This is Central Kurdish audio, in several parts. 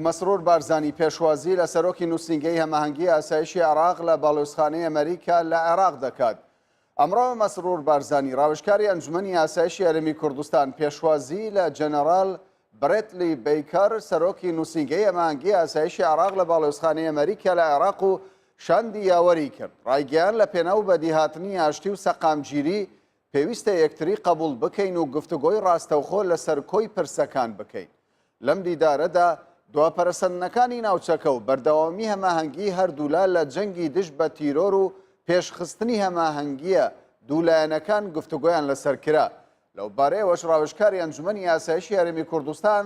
مەسرور بارزانی پێشوازیی لە سەرۆکی نووسینگەی هەماهەنگی ئاسایشی عێراق لە باڵیۆزخانەی مریكا لە عێراق دەکات. ئەمڕۆ مەسرور بارزانی راوێژکاری ئەنجوومەنی ئاسایشی هەرێمی کوردستان پێشوازیی لە جەنەراڵ برێتلی بێكه سەرۆکی نووسینگەی هەماهەنگی ئاسایشی عێراق لە باڵیۆزخانەی مریكا لە عێراق و شاندی یاوەری کرد. ڕایگەیان لە پێناو بەدیهاتنی ئاشتی و سەقامگیری پێویسته یەکتری قبوڵ بکەین و گفتوگۆی ڕاستەوخۆ لەسەر کۆی پرسەکان بکەین. لەم دیدارەدا دواپەرسەندنەکانی ناوچەکە و بەردەوامی هەماهەنگی هەردوولا لە جەنگی دژ بە تیرۆر و پێشخستنی هەماهەنگیە دوولایەنەکان گفتوگۆیان لەسەر کرا. لەو بارەیەوەش ڕاوێژکاری ئەنجوومەنی ئاسایشی هەرێمی کوردستان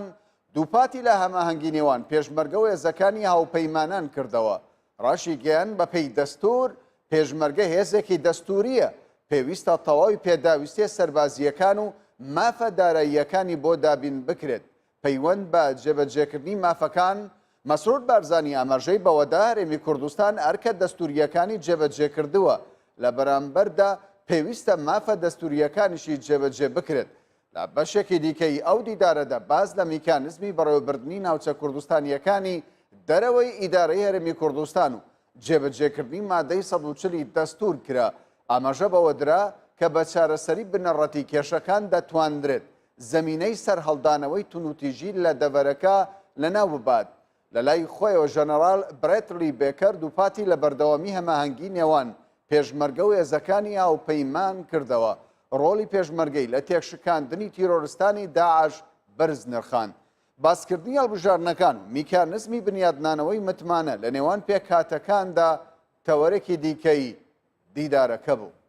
دووپاتی لە هەماهەنگی نێوان پێشمەرگە و هێزەکانی هاوپەیمانان کردەوە. ڕاشی گەیان بە پێی دەستور پێشمەرگە هێزێکی دەستوریە پێویستە تەواوی پێداویستییه سەربازیەکان و مافه داراییەکانی بۆ دابینبكرێن. پەیوەند بە جێبەجێکردنی مافەکان مەسرور بارزانی ئاماژەی بەوەدا هەرێمی کوردستان ئەرکە دەستوریەکانی جێبەجێ کردووە لە بەرامبەردا پێویستە مافە دەستوریەکانیشی جێبەجێ بکرێت. لە بەشێکی دیکەی ئەو دیدارەدا باز لە میکانزمی بەڕێوەبردننی ناوچە کوردستانیەکانی دەرەوەی ئیدارەی هەرێمی کوردستان و جێبەجێکردنی مادەی 140 دەستور کرا. ئاماژە بەوە درا کە بە چارەسەری بنەڕەتی کێشەکان دەتواندرێت زەمینەی سەرهەڵدانەوەی تونوتیژی لە دەڤەرەکە لەناو ببات. لە لای خۆیەوە جەنەراڵ برێتلی بێكه دووپاتی لە بەردەوامی هەماهەنگی نێوان پێشمەرگە و هێزەکانی هاوپەیمان کردەوە. ڕۆڵی پێشمەرگەی لە تێکشکاندنی تیرۆریستانی داعش بەرز نرخان. باسکردنی هەڵبژارنەکان و میکانزمی بنیادنانەوەی متمانە لە نێوان پێکهاتەکاندا تەوەرێکی دیکەی دیدارەکە بوو.